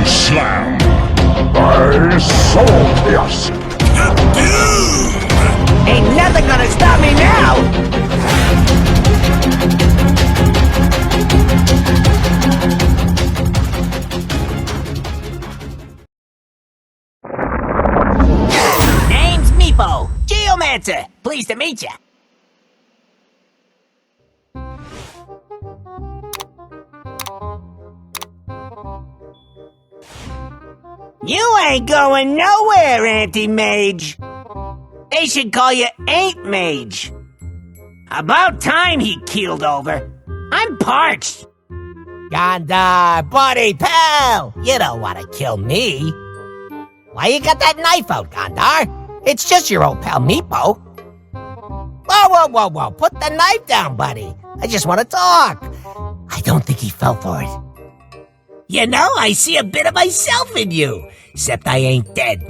Slam! I solved this! Ain't nothing gonna stop me now! Name's Meepo, Geomancer. Pleased to meet ya. You ain't going nowhere, Anti-Mage. They should call you Ain't Mage. About time he keeled over. I'm parched. Gondar, buddy, pal! You don't want to kill me. Why you got that knife out, Gondar? It's just your old pal Meepo. Whoa. Put the knife down, buddy. I just want to talk. I don't think he fell for it. You know, I see a bit of myself in you, except I ain't dead.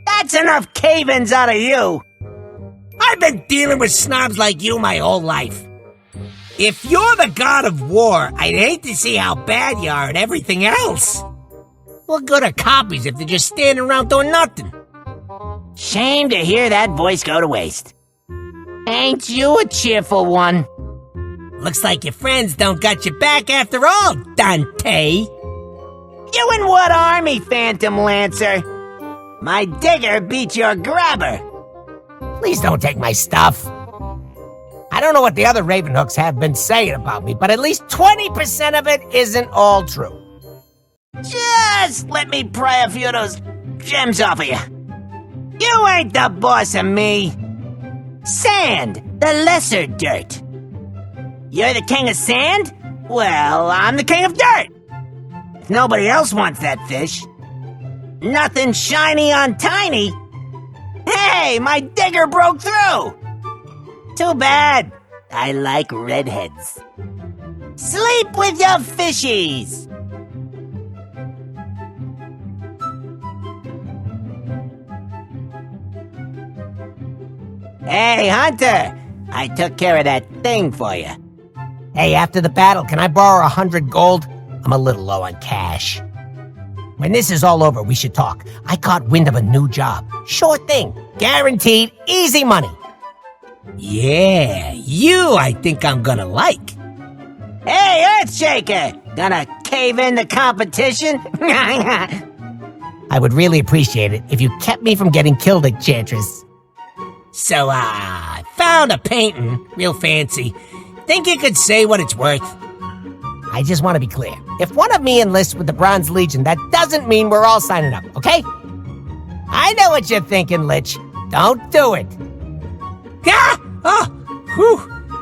That's enough cave-ins out of you. I've been dealing with snobs like you my whole life. If you're the god of war, I'd hate to see how bad you are at everything else. What good are copies if they're just standing around doing nothing? Shame to hear that voice go to waste. Ain't you a cheerful one? Looks like your friends don't got your back after all, Dante. You in what army, Phantom Lancer? My digger beat your grabber. Please don't take my stuff. I don't know what the other RAVENHOOKS have been saying about me, but at least 20% of it isn't all true. Just let me pry a few of those gems off of you. You ain't the boss of me. Sand, the lesser dirt. You're the king of sand? Well, I'm the king of dirt. If nobody else wants that fish. Nothing shiny on tiny. Hey, my digger broke through. Too bad. I like redheads. Sleep with your fishies. Hey, Hunter. I took care of that thing for you. Hey, after the battle, can I borrow 100 gold? I'm a little low on cash. When this is all over, we should talk. I caught wind of a new job. Sure thing. Guaranteed, easy money. Yeah, you I think I'm gonna like. Hey, Earthshaker! Gonna cave in the competition? I would really appreciate it if you kept me from getting killed, Enchantress. So, found a painting, real fancy. Think you could say what it's worth? I just want to be clear. If one of me enlists with the Bronze Legion, that doesn't mean we're all signing up, okay? I know what you're thinking, Lich. Don't do it. Ah! Oh! Whew!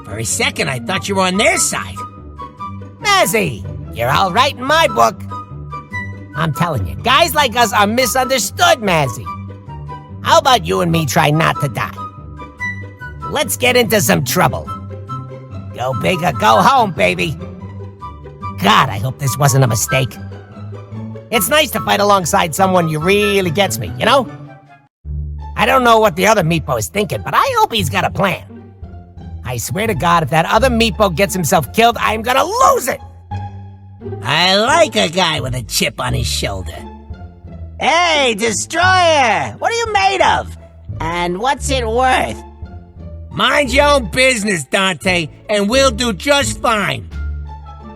For a second, I thought you were on their side. Mazzy, you're all right in my book. I'm telling you, guys like us are misunderstood, Mazzy. How about you and me try not to die? Let's get into some trouble. Go big or go home, baby. God, I hope this wasn't a mistake. It's nice to fight alongside someone who really gets me, you know? I don't know what the other Meepo is thinking, but I hope he's got a plan. I swear to God, if that other Meepo gets himself killed, I'm gonna lose it! I like a guy with a chip on his shoulder. Hey, Destroyer! What are you made of? And what's it worth? Mind your own business, Dante, and we'll do just fine.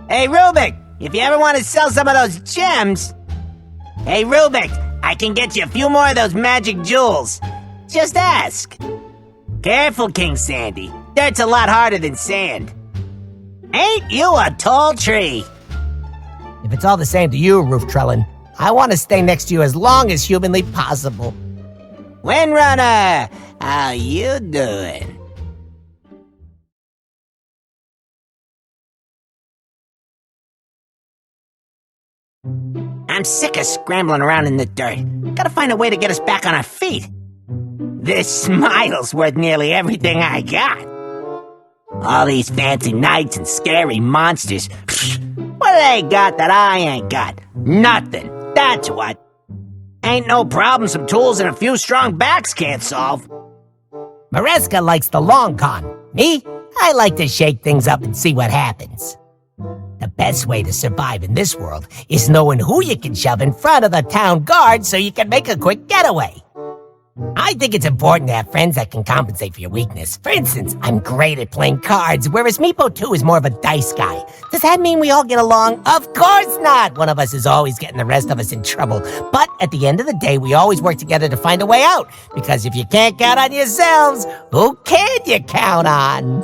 Hey, Rubik, if you ever want to sell some of those gems... Hey, Rubik, I can get you a few more of those magic jewels. Just ask. Careful, King Sandy. Dirt's a lot harder than sand. Ain't you a tall tree? If it's all the same to you, Roof Trellin, I want to stay next to you as long as humanly possible. Windrunner, how you doing? I'm sick of scrambling around in the dirt. Gotta find a way to get us back on our feet. This smile's worth nearly everything I got. All these fancy knights and scary monsters. What do they got that I ain't got? Nothing. That's what. Ain't no problem some tools and a few strong backs can't solve. Mireska likes the long con. Me, I like to shake things up and see what happens. The best way to survive in this world is knowing who you can shove in front of the town guard so you can make a quick getaway. I think it's important to have friends that can compensate for your weakness. For instance, I'm great at playing cards, whereas Meepo 2 is more of a dice guy. Does that mean we all get along? Of course not! One of us is always getting the rest of us in trouble. But at the end of the day, we always work together to find a way out. Because if you can't count on yourselves, who can you count on?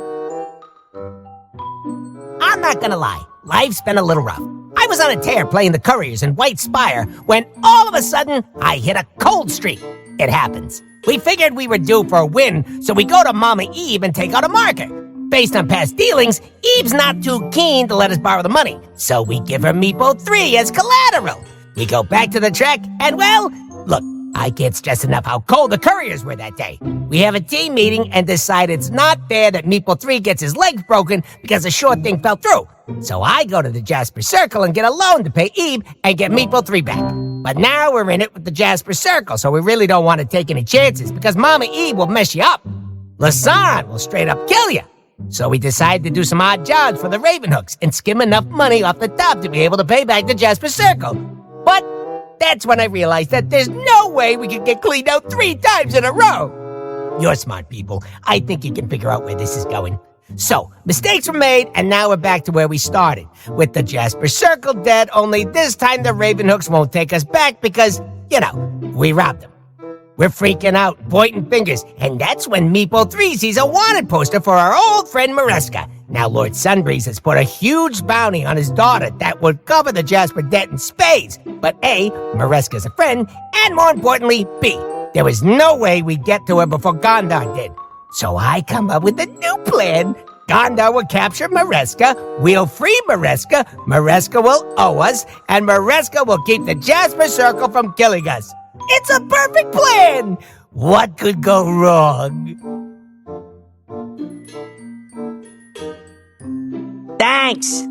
I'm not gonna lie, life's been a little rough. I was on a tear playing the Couriers in White Spire when all of a sudden I hit a cold streak. It happens. We figured we were due for a win, so we go to Mama Eve and take out a marker. Based on past dealings, Eve's not too keen to let us borrow the money, so we give her Meepo 3 as collateral. We go back to the track, and well, look, I can't stress enough how cold the Couriers were that day. We have a team meeting and decide it's not fair that Meepo 3 gets his legs broken because a short thing fell through. So I go to the Jasper Circle and get a loan to pay Eve and get Meepo 3 back. But now we're in it with the Jasper Circle, so we really don't want to take any chances because Mama Eve will mess you up. Lasan will straight up kill you. So we decide to do some odd jobs for the RAVENHOOKS and skim enough money off the top to be able to pay back the Jasper Circle. But that's when I realized that there's no way we could get cleaned out 3 times in a row. You're smart people. I think you can figure out where this is going. So, mistakes were made, and now we're back to where we started. With the Jasper Circle dead, only this time the RAVENHOOKS won't take us back because, we robbed them. We're freaking out, pointing fingers, and that's when Meepo 3 sees a wanted poster for our old friend Mireska. Now Lord Sunbreeze has put a huge bounty on his daughter that would cover the Jasper debt in spades. But A, Mireska's a friend, and more importantly, B, there was no way we'd get to her before Gondar did. So I come up with a new plan. Gondar will capture Mireska, we'll free Mireska, Mireska will owe us, and Mireska will keep the Jasper Circle from killing us. It's a perfect plan! What could go wrong? Thanks.